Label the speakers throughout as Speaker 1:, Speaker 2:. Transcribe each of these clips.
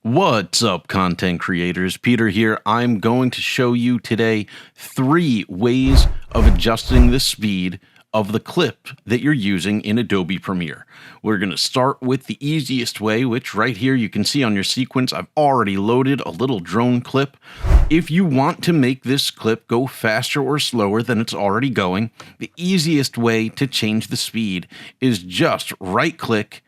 Speaker 1: What's up, content creators? Peter here. I'm going to show you today 3 ways of adjusting the speed of the clip that you're using in Adobe Premiere. We're going to start with the easiest way, which right here you can see on your sequence. I've already loaded a little drone clip. If you want to make this clip go faster or slower than it's already going, the easiest way to change the speed is just right-click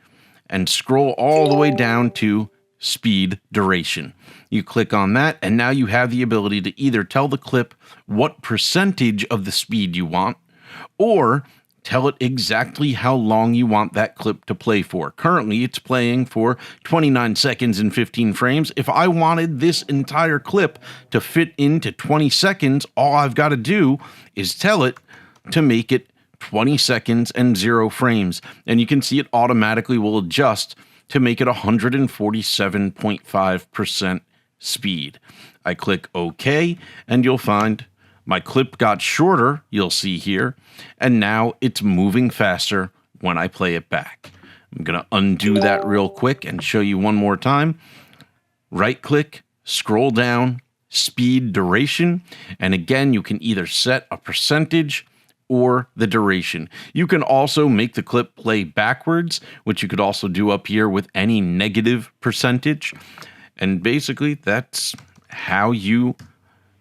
Speaker 1: and scroll all the way down to speed duration. You click on that, and now you have the ability to either tell the clip what percentage of the speed you want, or tell it exactly how long you want that clip to play for. Currently, it's playing for 29 seconds and 15 frames. If I wanted this entire clip to fit into 20 seconds, all I've got to do is tell it to make it 20 seconds and 0 frames. And you can see it automatically will adjust to make it 147.5% speed. I click OK, and you'll find my clip got shorter, you'll see here, and now it's moving faster when I play it back. I'm going to undo that real quick and show you one more time. Right-click, scroll down, speed duration, and again, you can either set a percentage or the duration. You can also make the clip play backwards, which you could also do up here with any negative percentage. And basically, that's how you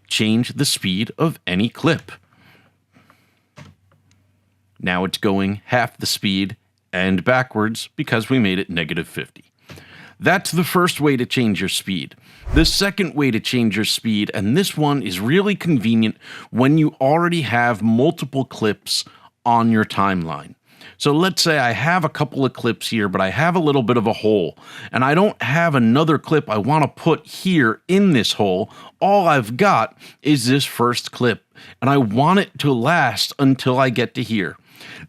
Speaker 1: change the speed of any clip. Now it's going half the speed and backwards because we made it -50. That's the first way to change your speed. The second way to change your speed, and this one is really convenient when you already have multiple clips on your timeline. So let's say I have a couple of clips here, but I have a little bit of a hole, and I don't have another clip I want to put here in this hole. All I've got is this first clip, and I want it to last until I get to here.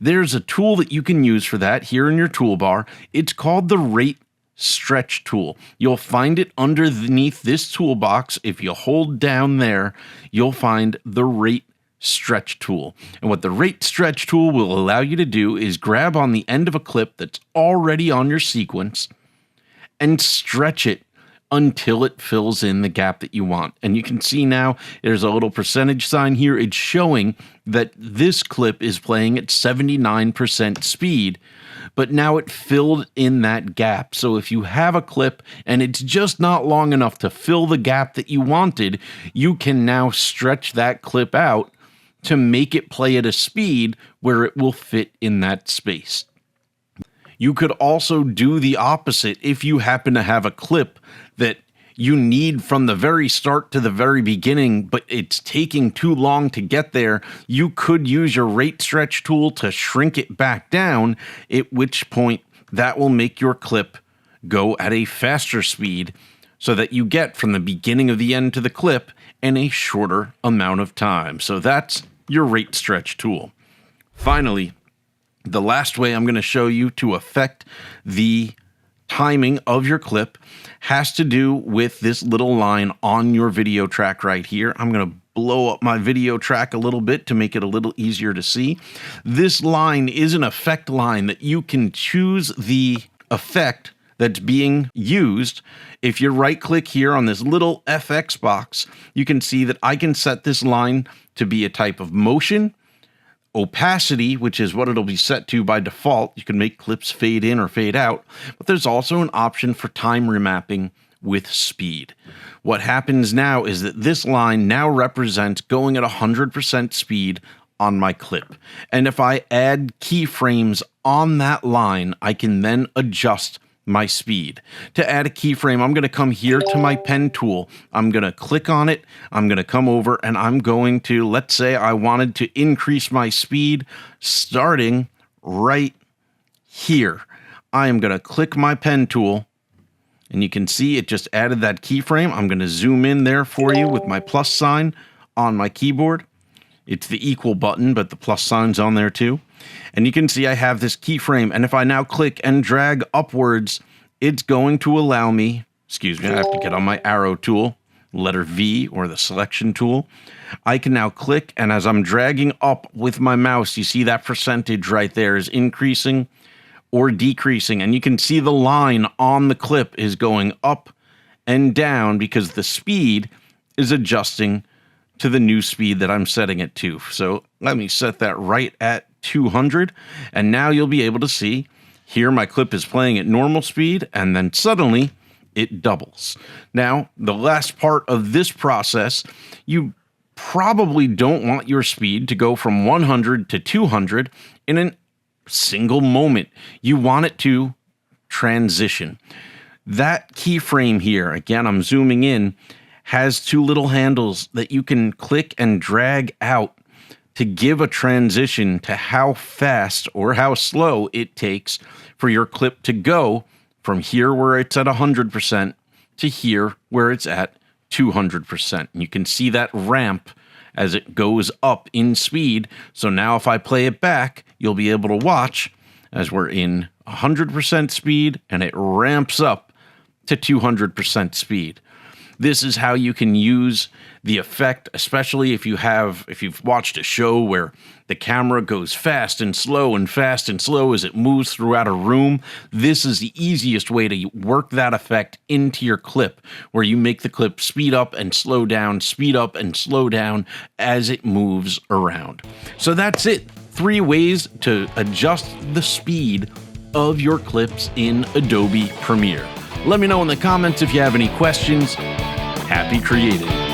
Speaker 1: There's a tool that you can use for that here in your toolbar. It's called the Rate Stretch tool. You'll find it underneath this toolbox. If you hold down there, you'll find the Rate Stretch tool. And what the Rate Stretch tool will allow you to do is grab on the end of a clip that's already on your sequence and stretch it until it fills in the gap that you want. And you can see now there's a little percentage sign here. It's showing that this clip is playing at 79% speed, but now it filled in that gap. So if you have a clip and it's just not long enough to fill the gap that you wanted, you can now stretch that clip out to make it play at a speed where it will fit in that space. You could also do the opposite if you happen to have a clip that you need from the very start to the very beginning, but it's taking too long to get there. You could use your Rate Stretch tool to shrink it back down, at which point that will make your clip go at a faster speed so that you get from the beginning of the end to the clip in a shorter amount of time. So that's your Rate Stretch tool. Finally, the last way I'm going to show you to affect the timing of your clip has to do with this little line on your video track right here. I'm going to blow up my video track a little bit to make it a little easier to see. This line is an effect line that you can choose the effect that's being used. If you right click here on this little FX box, you can see that I can set this line to be a type of motion, opacity, which is what it'll be set to by default. You can make clips fade in or fade out, but there's also an option for time remapping with speed. What happens now is that this line now represents going at 100% speed on my clip. And if I add keyframes on that line, I can then adjust my speed. To add a keyframe, I'm going to come here to my pen tool. I'm going to click on it. I'm going to come over and I'm going to, let's say I wanted to increase my speed starting right here. I am going to click my pen tool and you can see it just added that keyframe. I'm going to zoom in there for you with my plus sign on my keyboard. It's the equal button, but the plus sign's on there too. And you can see I have this keyframe, and if I now click and drag upwards, it's going to allow me, excuse me, I have to get on my arrow tool, letter V or the selection tool. I can now click, and as I'm dragging up with my mouse, you see that percentage right there is increasing or decreasing, and you can see the line on the clip is going up and down because the speed is adjusting to the new speed that I'm setting it to. So let me set that right at 200, and now you'll be able to see here my clip is playing at normal speed, and then suddenly it doubles. Now, the last part of this process, you probably don't want your speed to go from 100 to 200 in a single moment. You want it to transition. That keyframe here, again, I'm zooming in, has two little handles that you can click and drag out to give a transition to how fast or how slow it takes for your clip to go from here where it's at 100% to here where it's at 200%. And you can see that ramp as it goes up in speed. So now if I play it back, you'll be able to watch as we're in 100% speed and it ramps up to 200% speed. This is how you can use the effect, especially if you've watched a show where the camera goes fast and slow as it moves throughout a room. This is the easiest way to work that effect into your clip, where you make the clip speed up and slow down as it moves around. So that's it. 3 ways to adjust the speed of your clips in Adobe Premiere. Let me know in the comments if you have any questions. Happy creating!